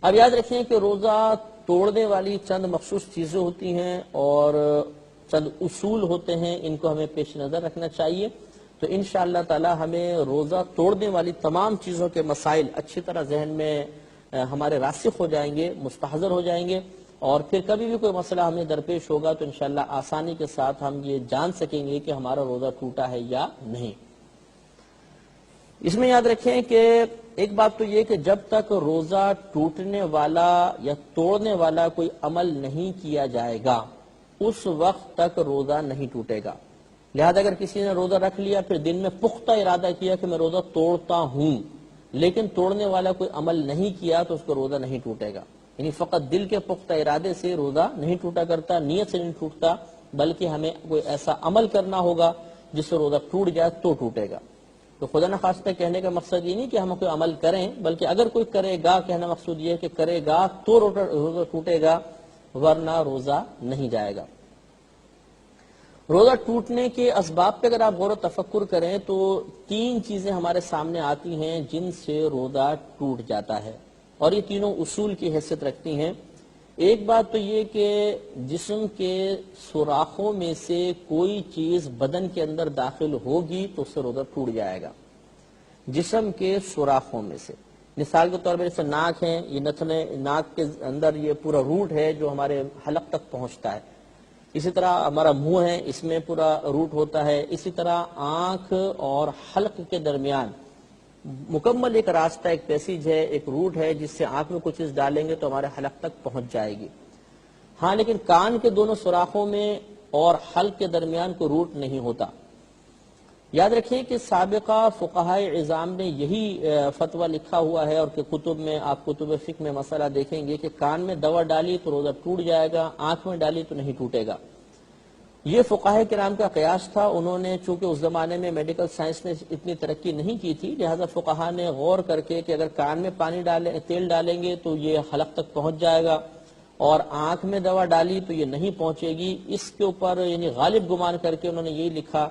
اب یاد رکھیں کہ روزہ توڑنے والی چند مخصوص چیزیں ہوتی ہیں اور چند اصول ہوتے ہیں، ان کو ہمیں پیش نظر رکھنا چاہیے. تو انشاءاللہ تعالی ہمیں روزہ توڑنے والی تمام چیزوں کے مسائل اچھی طرح ذہن میں ہمارے راسخ ہو جائیں گے، مستحضر ہو جائیں گے، اور پھر کبھی بھی کوئی مسئلہ ہمیں درپیش ہوگا تو انشاءاللہ آسانی کے ساتھ ہم یہ جان سکیں گے کہ ہمارا روزہ ٹوٹا ہے یا نہیں. اس میں یاد رکھیں کہ ایک بات تو یہ کہ جب تک روزہ ٹوٹنے والا یا توڑنے والا کوئی عمل نہیں کیا جائے گا اس وقت تک روزہ نہیں ٹوٹے گا. لہذا اگر کسی نے روزہ رکھ لیا پھر دن میں پختہ ارادہ کیا کہ میں روزہ توڑتا ہوں لیکن توڑنے والا کوئی عمل نہیں کیا تو اس کو روزہ نہیں ٹوٹے گا. یعنی فقط دل کے پختہ ارادے سے روزہ نہیں ٹوٹا کرتا، نیت سے نہیں ٹوٹتا، بلکہ ہمیں کوئی ایسا عمل کرنا ہوگا جس سے روزہ ٹوٹ جائے تو ٹوٹے گا. تو خدا نخواستہ کہنے کا مقصد یہ نہیں کہ ہم کوئی عمل کریں، بلکہ اگر کوئی کرے گا، کہنا مقصود یہ ہے کہ کرے گا تو روزہ ٹوٹے گا ورنہ روزہ نہیں جائے گا. روزہ ٹوٹنے کے اسباب پہ اگر آپ غور و تفکر کریں تو 3 چیزیں ہمارے سامنے آتی ہیں جن سے روزہ ٹوٹ جاتا ہے، اور یہ تینوں اصول کی حیثیت رکھتی ہیں. ایک بات تو یہ کہ جسم کے سوراخوں میں سے کوئی چیز بدن کے اندر داخل ہوگی تو اس سے روزہ ٹوٹ جائے گا. جسم کے سوراخوں میں سے، مثال کے طور پر جیسے ناک ہے، یہ نتنے ناک کے اندر یہ پورا روٹ ہے جو ہمارے حلق تک پہنچتا ہے. اسی طرح ہمارا منہ ہے، اس میں پورا روٹ ہوتا ہے. اسی طرح آنکھ اور حلق کے درمیان مکمل ایک راستہ، ایک پیسیج ہے، ایک روٹ ہے جس سے آنکھ میں کچھ چیز ڈالیں گے تو ہمارے حلق تک پہنچ جائے گی. ہاں لیکن کان کے دونوں سوراخوں میں اور حلق کے درمیان کوئی روٹ نہیں ہوتا. یاد رکھیں کہ سابقہ فقہائے عظام نے یہی فتویٰ لکھا ہوا ہے، اور کہ کتب میں آپ کتب فقہ میں مسئلہ دیکھیں گے کہ کان میں دوا ڈالی تو روزہ ٹوٹ جائے گا، آنکھ میں ڈالی تو نہیں ٹوٹے گا. یہ فقہائے کرام کا قیاس تھا. انہوں نے چونکہ اس زمانے میں میڈیکل سائنس نے اتنی ترقی نہیں کی تھی، لہذا فقہا نے غور کر کے کہ اگر کان میں تیل ڈالیں گے تو یہ حلق تک پہنچ جائے گا، اور آنکھ میں دوا ڈالی تو یہ نہیں پہنچے گی. اس کے اوپر یعنی غالب گمان کر کے انہوں نے یہی لکھا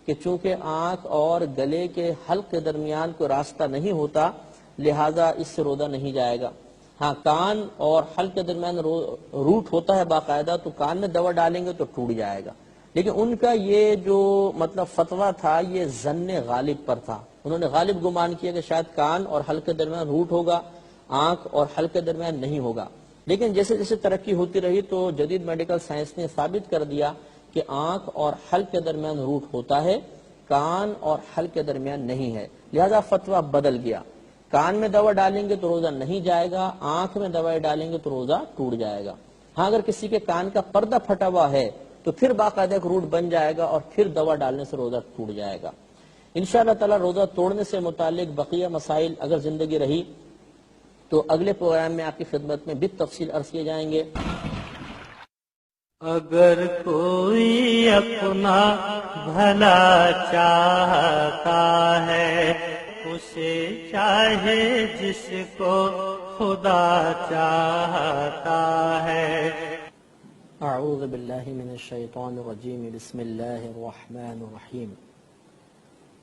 کہ چونکہ آنکھ اور گلے کے حلق کے درمیان کوئی راستہ نہیں ہوتا لہذا اس سے روزہ نہیں جائے گا. ہاں کان اور حلق کے درمیان روٹ ہوتا ہے باقاعدہ، تو کان میں دوا ڈالیں گے تو ٹوٹ جائے گا. لیکن ان کا یہ جو مطلب فتویٰ تھا یہ ظن غالب پر تھا. انہوں نے غالب گمان کیا کہ شاید کان اور حلق کے درمیان روٹ ہوگا، آنکھ اور حلق کے درمیان نہیں ہوگا. لیکن جیسے جیسے ترقی ہوتی رہی تو جدید میڈیکل سائنس نے ثابت کر دیا کہ آنکھ اور حلق کے درمیان روٹ ہوتا ہے، کان اور حلق کے درمیان نہیں ہے. لہذا فتویٰ بدل گیا. کان میں دوا ڈالیں گے تو روزہ نہیں جائے گا، آنکھ میں دوائی ڈالیں گے تو روزہ ٹوٹ جائے گا. ہاں اگر کسی کے کان کا پردہ پھٹا ہوا ہے تو پھر باقاعدہ ایک روٹ بن جائے گا اور پھر دوا ڈالنے سے روزہ ٹوٹ جائے گا. انشاءاللہ تعالی روزہ توڑنے سے متعلق بقیہ مسائل اگر زندگی رہی تو اگلے پروگرام میں آپ کی خدمت میں بالتفصیل عرض کیے جائیں گے. اگر کوئی اپنا بھلا چاہتا ہے اسے چاہے جس کو خدا چاہتا ہے. اعوذ باللہ من الشیطان الرجیم، بسم اللہ الرحمن الرحیم.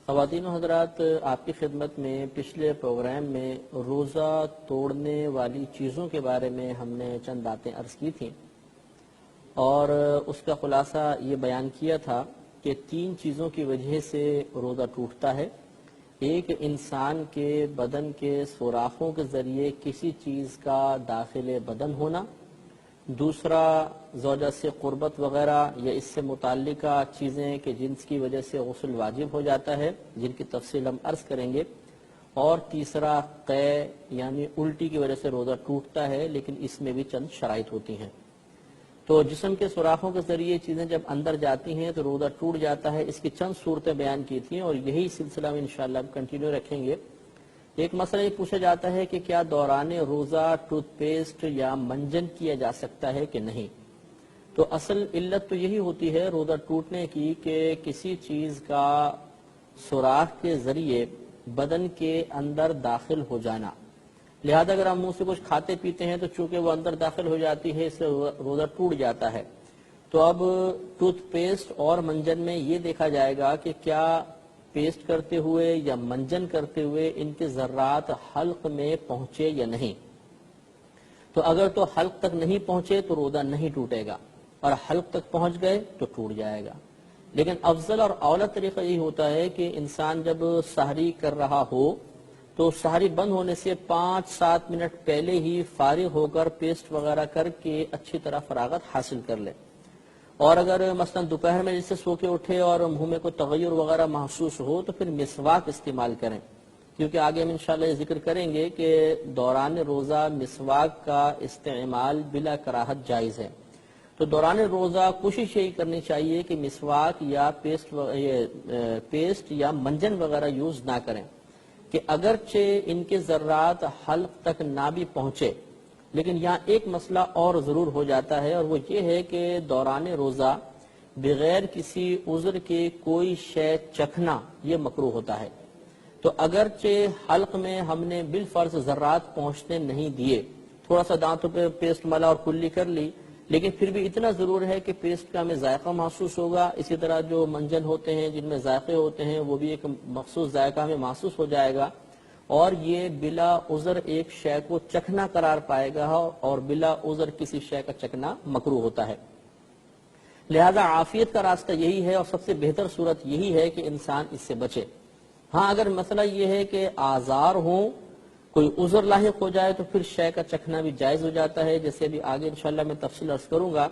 خواتین و حضرات، آپ کی خدمت میں پچھلے پروگرام میں روزہ توڑنے والی چیزوں کے بارے میں ہم نے چند باتیں عرض کی تھیں، اور اس کا خلاصہ یہ بیان کیا تھا کہ 3 چیزوں کی وجہ سے روزہ ٹوٹتا ہے. ایک انسان کے بدن کے سوراخوں کے ذریعے کسی چیز کا داخل بدن ہونا، دوسرا زوجہ سے قربت وغیرہ یا اس سے متعلقہ چیزیں کہ جن کی وجہ سے غسل واجب ہو جاتا ہے، جن کی تفصیل ہم عرض کریں گے، اور تیسرا قے یعنی الٹی کی وجہ سے روزہ ٹوٹتا ہے، لیکن اس میں بھی چند شرائط ہوتی ہیں. تو جسم کے سوراخوں کے ذریعے چیزیں جب اندر جاتی ہیں تو روزہ ٹوٹ جاتا ہے. اس کی چند صورتیں بیان کی تھیں اور یہی سلسلہ میں انشاءاللہ ہم کنٹینیو رکھیں گے. ایک مسئلہ یہ پوچھا جاتا ہے کہ کیا دوران روزہ ٹوتھ پیسٹ یا منجن کیا جا سکتا ہے کہ نہیں. تو اصل علت تو یہی ہوتی ہے روزہ ٹوٹنے کی کہ کسی چیز کا سوراخ کے ذریعے بدن کے اندر داخل ہو جانا. لہذا اگر ہم منہ سے کچھ کھاتے پیتے ہیں تو چونکہ وہ اندر داخل ہو جاتی ہے، اس سے روزہ ٹوٹ جاتا ہے. تو اب ٹوتھ پیسٹ اور منجن میں یہ دیکھا جائے گا کہ کیا پیسٹ کرتے ہوئے یا منجن کرتے ہوئے ان کے ذرات حلق میں پہنچے یا نہیں. تو اگر تو حلق تک نہیں پہنچے تو روزہ نہیں ٹوٹے گا، اور حلق تک پہنچ گئے تو ٹوٹ جائے گا۔ لیکن افضل اور اولا طریقہ یہ ہوتا ہے کہ انسان جب سحری کر رہا ہو تو سحری بند ہونے سے 5-7 منٹ پہلے ہی فارغ ہو کر پیسٹ وغیرہ کر کے اچھی طرح فراغت حاصل کر لے، اور اگر مثلا دوپہر میں جیسے سو کے اٹھے اور منہ میں کوئی تغیر وغیرہ محسوس ہو تو پھر مسواک استعمال کریں، کیونکہ آگے ہم انشاءاللہ یہ ذکر کریں گے کہ دوران روزہ مسواک کا استعمال بلا کراہت جائز ہے۔ تو دوران روزہ کوشش یہی کرنی چاہیے کہ مسواک یا پیسٹ یا منجن وغیرہ یوز نہ کریں، کہ اگرچہ ان کے ذرات حلق تک نہ بھی پہنچے، لیکن یہاں ایک مسئلہ اور ضرور ہو جاتا ہے، اور وہ یہ ہے کہ دوران روزہ بغیر کسی عذر کے کوئی شے چکھنا یہ مکروہ ہوتا ہے۔ تو اگرچہ حلق میں ہم نے بالفرض ذرات پہنچنے نہیں دیے، تھوڑا سا دانتوں پہ پیسٹ ملا اور کلی کر لی، لیکن پھر بھی اتنا ضرور ہے کہ پیسٹ کا ہمیں ذائقہ محسوس ہوگا۔ اسی طرح جو منجن ہوتے ہیں جن میں ذائقے ہوتے ہیں وہ بھی ایک مخصوص ذائقہ ہمیں محسوس ہو جائے گا، اور یہ بلا عذر ایک شے کو چکھنا قرار پائے گا، اور بلا عذر کسی شے کا چکھنا مکروہ ہوتا ہے۔ لہذا عافیت کا راستہ یہی ہے، اور سب سے بہتر صورت یہی ہے کہ انسان اس سے بچے۔ ہاں اگر مسئلہ یہ ہے کہ آزار ہوں، کوئی عذر لاحق ہو جائے تو پھر شے کا چکھنا بھی جائز ہو جاتا ہے، جیسے ابھی آگے انشاءاللہ میں تفصیل عرض کروں گا۔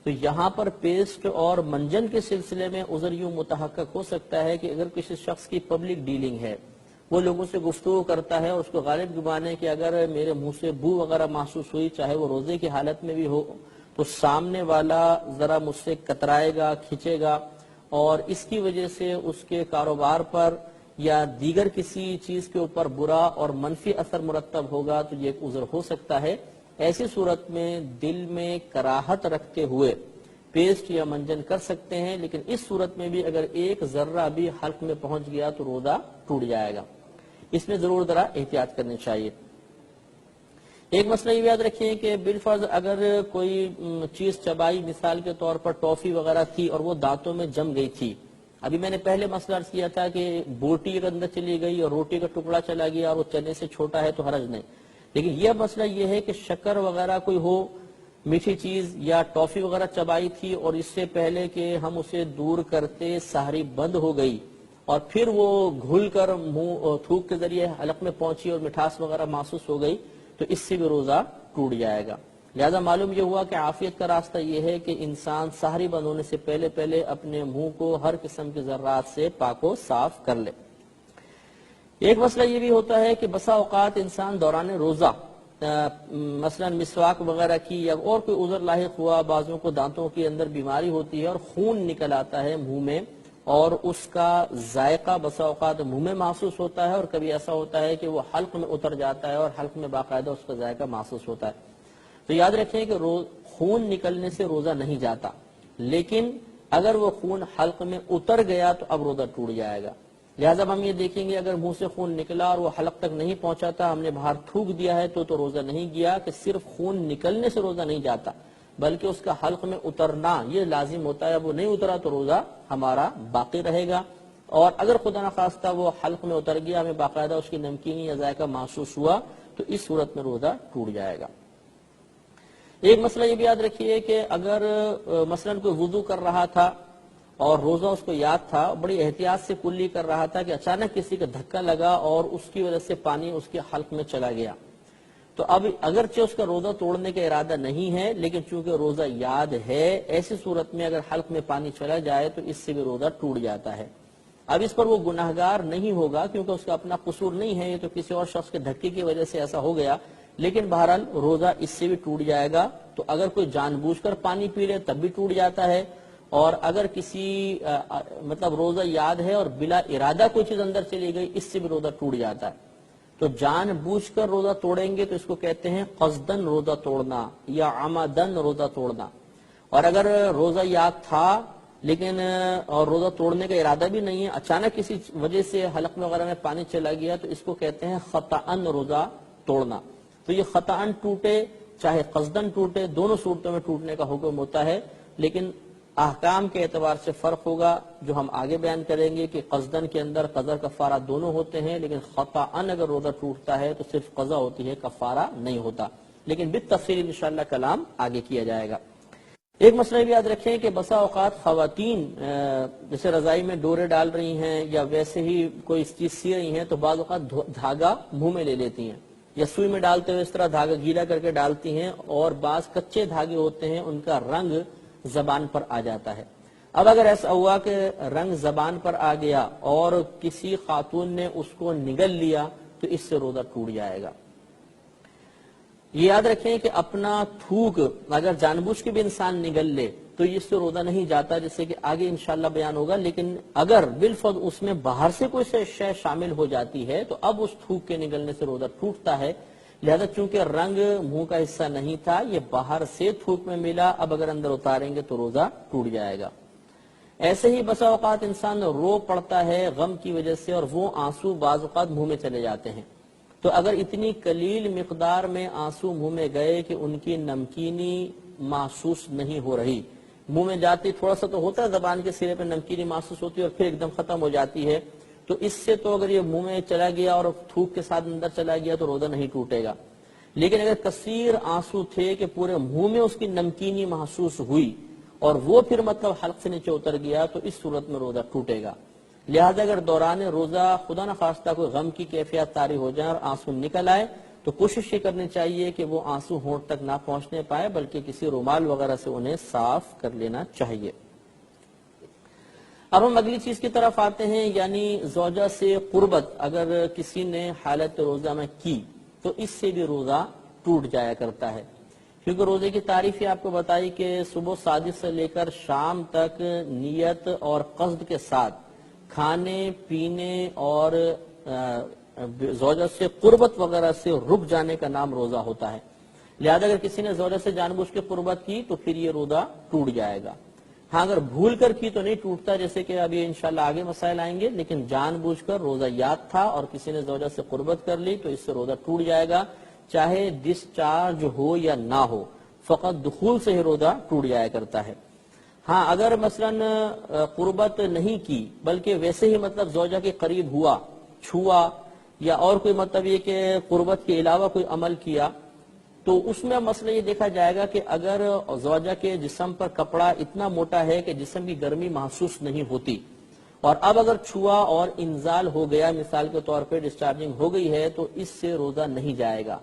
تو یہاں پر پیسٹ اور منجن کے سلسلے میں عذر یوں متحقق ہو سکتا ہے کہ اگر کسی شخص کی پبلک ڈیلنگ ہے، وہ لوگوں سے گفتگو کرتا ہے اور اس کو غالب گمان ہے کہ اگر میرے منہ سے بو وغیرہ محسوس ہوئی، چاہے وہ روزے کی حالت میں بھی ہو، تو سامنے والا ذرا مجھ سے کترائے گا، کھینچے گا، اور اس کی وجہ سے اس کے کاروبار پر یا دیگر کسی چیز کے اوپر برا اور منفی اثر مرتب ہوگا، تو یہ ایک عذر ہو سکتا ہے۔ ایسی صورت میں دل میں کراہت رکھتے ہوئے پیسٹ یا منجن کر سکتے ہیں، لیکن اس صورت میں بھی اگر ایک ذرہ بھی حلق میں پہنچ گیا تو روزہ ٹوٹ جائے گا۔ اس میں ضرور ذرا احتیاط کرنی چاہیے۔ ایک مسئلہ یہ یاد رکھیں کہ بالفرض اگر کوئی چیز چبائی، مثال کے طور پر ٹافی وغیرہ تھی اور وہ دانتوں میں جم گئی تھی، ابھی میں نے پہلے مسئلہ عرض کیا تھا کہ بوٹی کے اندر چلی گئی اور روٹی کا ٹکڑا چلا گیا اور وہ چنے سے چھوٹا ہے تو حرج نہیں، لیکن یہ مسئلہ یہ ہے کہ شکر وغیرہ کوئی ہو، میٹھی چیز یا ٹافی وغیرہ چبائی تھی اور اس سے پہلے کہ ہم اسے دور کرتے سحری بند ہو گئی، اور پھر وہ گھل کر منہ تھوک کے ذریعے حلق میں پہنچی اور مٹھاس وغیرہ محسوس ہو گئی، تو اس سے بھی روزہ ٹوٹ جائے گا۔ لہذا معلوم یہ ہوا کہ عافیت کا راستہ یہ ہے کہ انسان سحری بند ہونے سے پہلے اپنے منہ کو ہر قسم کے ذرات سے پاک و صاف کر لے۔ ایک مسئلہ یہ بھی ہوتا ہے کہ بسا اوقات انسان دوران روزہ مثلا مسواک وغیرہ کی یا اور کوئی عذر لاحق ہوا، بعضوں کو دانتوں کے اندر بیماری ہوتی ہے اور خون نکل آتا ہے منہ میں، اور اس کا ذائقہ بسا اوقات منہ میں محسوس ہوتا ہے، اور کبھی ایسا ہوتا ہے کہ وہ حلق میں اتر جاتا ہے اور حلق میں باقاعدہ اس کا ذائقہ محسوس ہوتا ہے۔ تو یاد رکھیں کہ خون نکلنے سے روزہ نہیں جاتا، لیکن اگر وہ خون حلق میں اتر گیا تو اب روزہ ٹوٹ جائے گا۔ لہٰذا ہم یہ دیکھیں گے اگر منہ سے خون نکلا اور وہ حلق تک نہیں پہنچا تھا، ہم نے باہر تھوک دیا ہے تو روزہ نہیں گیا، کہ صرف خون نکلنے سے روزہ نہیں جاتا بلکہ اس کا حلق میں اترنا یہ لازم ہوتا ہے۔ وہ نہیں اترا تو روزہ ہمارا باقی رہے گا، اور اگر خدا نخواستہ وہ حلق میں اتر گیا، ہمیں باقاعدہ اس کی نمکینی یا ذائقہ محسوس ہوا، تو اس صورت میں روزہ ٹوٹ جائے گا۔ ایک مسئلہ یہ بھی یاد رکھیے کہ اگر مثلا کوئی وضو کر رہا تھا اور روزہ اس کو یاد تھا، بڑی احتیاط سے کلی کر رہا تھا، کہ اچانک کسی کا دھکا لگا اور اس کی وجہ سے پانی اس کے حلق میں چلا گیا، تو اب اگرچہ اس کا روزہ توڑنے کا ارادہ نہیں ہے، لیکن چونکہ روزہ یاد ہے، ایسی صورت میں اگر حلق میں پانی چلا جائے تو اس سے بھی روزہ ٹوٹ جاتا ہے۔ اب اس پر وہ گناہگار نہیں ہوگا کیونکہ اس کا اپنا قصور نہیں ہے، یہ تو کسی اور شخص کے دھکے کی وجہ سے ایسا ہو گیا، لیکن بہرحال روزہ اس سے بھی ٹوٹ جائے گا۔ تو اگر کوئی جان بوجھ کر پانی پی لے تب بھی ٹوٹ جاتا ہے، اور اگر کسی مطلب روزہ یاد ہے اور بلا ارادہ کوئی چیز اندر چلی گئی، اس سے بھی روزہ ٹوٹ جاتا ہے۔ تو جان بوجھ کر روزہ توڑیں گے تو اس کو کہتے ہیں قصدن روزہ توڑنا یا عمدن روزہ توڑنا، اور اگر روزہ یاد تھا لیکن اور روزہ توڑنے کا ارادہ بھی نہیں ہے، اچانک کسی وجہ سے حلق میں وغیرہ میں پانی چلا گیا، تو اس کو کہتے ہیں خطأً روزہ توڑنا۔ تو یہ خطأً ٹوٹے چاہے قصدن ٹوٹے، دونوں صورتوں میں ٹوٹنے کا حکم ہوتا ہے، لیکن احکام کے اعتبار سے فرق ہوگا جو ہم آگے بیان کریں گے کہ قصدن کے اندر قضا کفارہ دونوں ہوتے ہیں، لیکن خطأً اگر روزہ ٹوٹتا ہے تو صرف قضا ہوتی ہے، کفارہ نہیں ہوتا۔ لیکن بالتفصیل انشاءاللہ کلام آگے کیا جائے گا۔ ایک مسئلہ بھی یاد رکھیں کہ بسا اوقات خواتین جیسے رضائی میں ڈورے ڈال رہی ہیں یا ویسے ہی کوئی چیز سی رہی ہیں تو بعض اوقات دھاگا منہ میں لے لیتی ہیں یا سوئی میں ڈالتے ہوئے اس طرح دھاگا گیلا کر کے ڈالتی ہیں، اور بعض کچے دھاگے ہوتے ہیں ان کا رنگ زبان پر آ جاتا ہے۔ اب اگر ایسا ہوا کہ رنگ زبان پر آ گیا اور کسی خاتون نے اس کو نگل لیا تو اس سے روزہ ٹوٹ جائے گا۔ یہ یاد رکھیں کہ اپنا تھوک اگر جان بوجھ کے بھی انسان نگل لے تو اس سے روزہ نہیں جاتا، جیسے کہ آگے انشاءاللہ بیان ہوگا، لیکن اگر بالفرض اس میں باہر سے کوئی شے شامل ہو جاتی ہے تو اب اس تھوک کے نگلنے سے روزہ ٹوٹتا ہے۔ لہذا چونکہ رنگ منہ کا حصہ نہیں تھا، یہ باہر سے تھوک میں ملا، اب اگر اندر اتاریں گے تو روزہ ٹوٹ جائے گا۔ ایسے ہی بسا اوقات انسان رو پڑتا ہے غم کی وجہ سے اور وہ آنسو بعض اوقات منہ میں چلے جاتے ہیں، تو اگر اتنی قلیل مقدار میں آنسو منہ میں گئے کہ ان کی نمکینی محسوس نہیں ہو رہی، منہ میں جاتی تھوڑا سا تو ہوتا ہے، زبان کے سرے پہ نمکینی محسوس ہوتی ہے اور پھر ایک دم ختم ہو جاتی ہے، تو اس سے تو اگر یہ منہ میں چلا گیا اور تھوک کے ساتھ اندر چلا گیا تو روزہ نہیں ٹوٹے گا۔ لیکن اگر کثیر آنسو تھے کہ پورے منہ میں اس کی نمکینی محسوس ہوئی اور وہ پھر مطلب حلق سے نیچے اتر گیا تو اس صورت میں روزہ ٹوٹے گا۔ لہذا اگر دوران روزہ خدا نخواستہ کوئی غم کی کیفیت طاری ہو جائے اور آنسو نکل آئے تو کوشش یہ کرنی چاہیے کہ وہ آنسو ہونٹ تک نہ پہنچنے پائے، بلکہ کسی رومال وغیرہ سے انہیں صاف کر لینا چاہیے۔ اب ہم اگلی چیز کی طرف آتے ہیں، یعنی زوجہ سے قربت اگر کسی نے حالت روزہ میں کی تو اس سے بھی روزہ ٹوٹ جایا کرتا ہے، کیونکہ روزے کی تعریف آپ کو بتائی کہ صبح صادق سے لے کر شام تک نیت اور قصد کے ساتھ کھانے پینے اور زوجہ سے قربت وغیرہ سے رک جانے کا نام روزہ ہوتا ہے۔ لہذا اگر کسی نے زوجہ سے جان بوجھ کے قربت کی تو پھر یہ روزہ ٹوٹ جائے گا۔ ہاں اگر بھول کر کی تو نہیں ٹوٹتا، جیسے کہ ابھی انشاءاللہ آگے مسائل آئیں گے، لیکن جان بوجھ کر روزہ یاد تھا اور کسی نے زوجہ سے قربت کر لی تو اس سے روزہ ٹوٹ جائے گا، چاہے ڈسچارج ہو یا نہ ہو، فقط دخول سے ہی روزہ ٹوٹ جایا کرتا ہے۔ ہاں اگر مثلا قربت نہیں کی بلکہ ویسے ہی مطلب زوجہ کے قریب ہوا، چھوا، یا اور کوئی مطلب یہ کہ قربت کے علاوہ کوئی عمل کیا، تو اس میں مسئلہ یہ دیکھا جائے گا کہ اگر زوجہ کے جسم پر کپڑا اتنا موٹا ہے کہ جسم کی گرمی محسوس نہیں ہوتی، اور اب اگر چھوا اور انزال ہو گیا، مثال کے طور پہ ڈسچارجنگ ہو گئی ہے، تو اس سے روزہ نہیں جائے گا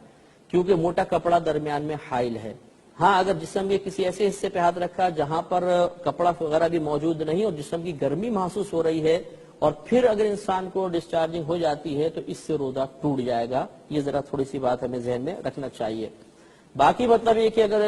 کیونکہ موٹا کپڑا درمیان میں حائل ہے۔ ہاں اگر جسم کے کسی ایسے حصے پہ ہاتھ رکھا جہاں پر کپڑا وغیرہ بھی موجود نہیں اور جسم کی گرمی محسوس ہو رہی ہے اور پھر اگر انسان کو ڈسچارجنگ ہو جاتی ہے تو اس سے روزہ ٹوٹ جائے گا۔ یہ ذرا تھوڑی سی بات ہمیں ذہن میں رکھنا چاہیے۔ باقی مطلب یہ کہ اگر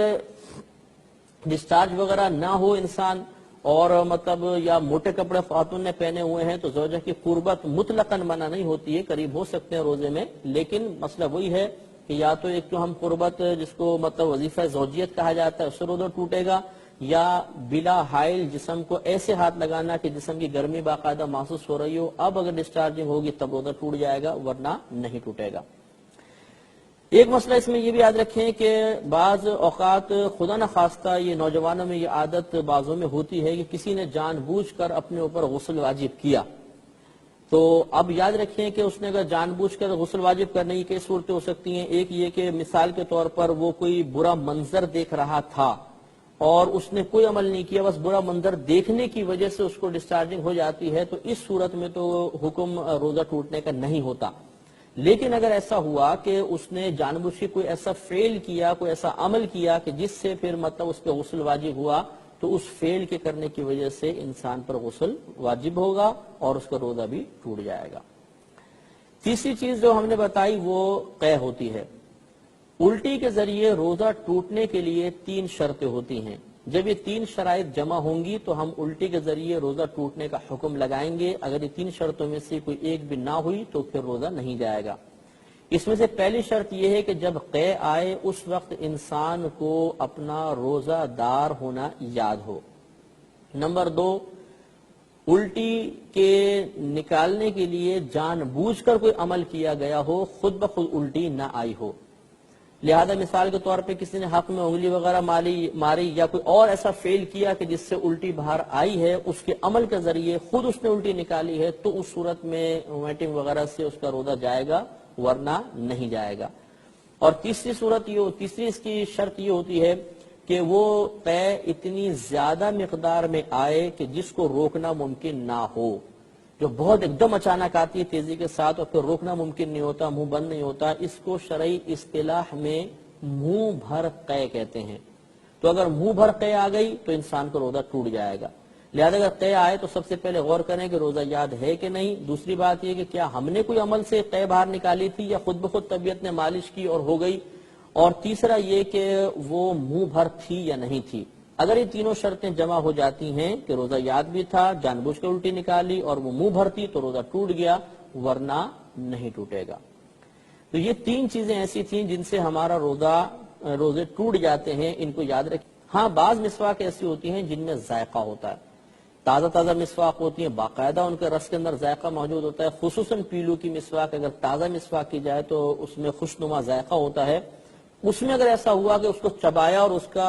ڈسچارج وغیرہ نہ ہو انسان اور مطلب یا موٹے کپڑے خاتون نے پہنے ہوئے ہیں تو زوجہ کی قربت مطلقاً منع نہیں ہوتی ہے، قریب ہو سکتے ہیں روزے میں، لیکن مسئلہ وہی ہے کہ یا تو ایک تو ہم قربت جس کو مطلب وظیفہ زوجیت کہا جاتا ہے اس سے روزہ ٹوٹے گا، یا بلا حائل جسم کو ایسے ہاتھ لگانا کہ جسم کی گرمی باقاعدہ محسوس ہو رہی ہو، اب اگر ڈسچارجنگ ہوگی تب روزہ ٹوٹ جائے گا ورنہ نہیں ٹوٹے گا۔ ایک مسئلہ اس میں یہ بھی یاد رکھیں کہ بعض اوقات خدا نخواستہ یہ نوجوانوں میں یہ عادت بعضوں میں ہوتی ہے کہ کسی نے جان بوجھ کر اپنے اوپر غسل واجب کیا، تو اب یاد رکھیں کہ اس نے اگر جان بوجھ کر غسل واجب کرنے کی کئی صورتیں ہو سکتی ہیں۔ ایک یہ کہ مثال کے طور پر وہ کوئی برا منظر دیکھ رہا تھا اور اس نے کوئی عمل نہیں کیا، بس برا منظر دیکھنے کی وجہ سے اس کو ڈسچارجنگ ہو جاتی ہے، تو اس صورت میں تو حکم روزہ ٹوٹنے کا نہیں ہوتا۔ لیکن اگر ایسا ہوا کہ اس نے جان بوجھ کے کوئی ایسا فعل کیا، کوئی ایسا عمل کیا کہ جس سے پھر مطلب اس پہ غسل واجب ہوا، تو اس فعل کے کرنے کی وجہ سے انسان پر غسل واجب ہوگا اور اس کا روزہ بھی ٹوٹ جائے گا۔ تیسری چیز جو ہم نے بتائی وہ قے ہوتی ہے۔ الٹی کے ذریعے روزہ ٹوٹنے کے لیے 3 شرطیں ہوتی ہیں۔ جب یہ 3 شرائط جمع ہوں گی تو ہم الٹی کے ذریعے روزہ ٹوٹنے کا حکم لگائیں گے۔ اگر یہ 3 شرطوں میں سے کوئی ایک بھی نہ ہوئی تو پھر روزہ نہیں جائے گا۔ اس میں سے پہلی شرط یہ ہے کہ جب قے آئے اس وقت انسان کو اپنا روزہ دار ہونا یاد ہو۔ نمبر 2، الٹی کے نکالنے کے لیے جان بوجھ کر کوئی عمل کیا گیا ہو، خود بخود الٹی نہ آئی ہو۔ لہذا مثال کے طور پہ کسی نے حق میں انگلی وغیرہ ماری یا کوئی اور ایسا فعل کیا کہ جس سے الٹی باہر آئی ہے، اس کے عمل کے ذریعے خود اس نے الٹی نکالی ہے، تو اس صورت میں ومیٹنگ وغیرہ سے اس کا روزہ جائے گا ورنہ نہیں جائے گا۔ اور تیسری اس کی شرط یہ ہوتی ہے کہ وہ قے اتنی زیادہ مقدار میں آئے کہ جس کو روکنا ممکن نہ ہو. جو بہت ایک دم اچانک آتی ہے تیزی کے ساتھ اور پھر روکنا ممکن نہیں ہوتا، منہ بند نہیں ہوتا، اس کو شرعی اصطلاح میں منہ بھر قے کہتے ہیں. تو اگر منہ بھر قے آ گئی تو انسان کا روزہ ٹوٹ جائے گا. لہذا اگر قے آئے تو سب سے پہلے غور کریں کہ روزہ یاد ہے کہ نہیں. دوسری بات یہ کہ کیا ہم نے کوئی عمل سے قے باہر نکالی تھی یا خود بخود طبیعت نے مالش کی اور ہو گئی. اور تیسرا یہ کہ وہ منہ بھر تھی یا نہیں تھی. اگر یہ تینوں شرطیں جمع ہو جاتی ہیں کہ روزہ یاد بھی تھا، جان بوجھ کے الٹی نکالی اور وہ منہ بھر تھی، تو روزہ ٹوٹ گیا، ورنہ نہیں ٹوٹے گا. تو یہ تین چیزیں ایسی تھیں جن سے ہمارا روزے ٹوٹ جاتے ہیں. ان کو یاد رکھیں. ہاں بعض مسواک ایسی ہوتی ہیں جن میں ذائقہ ہوتا ہے. تازہ مسواک ہوتی ہیں، باقاعدہ ان کے رس کے اندر ذائقہ موجود ہوتا ہے. خصوصاً پیلو کی مسواک اگر تازہ مسواک کی جائے تو اس میں خوشنما ذائقہ ہوتا ہے. اس میں اگر ایسا ہوا کہ اس کو چبایا اور اس کا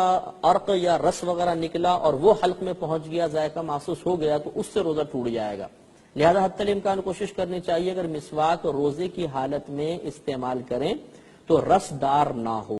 عرق یا رس وغیرہ نکلا اور وہ حلق میں پہنچ گیا، ذائقہ محسوس ہو گیا، تو اس سے روزہ ٹوٹ جائے گا. لہذا حتی الامکان کوشش کرنی چاہیے اگر مسواک روزے کی حالت میں استعمال کریں تو رس دار نہ ہو.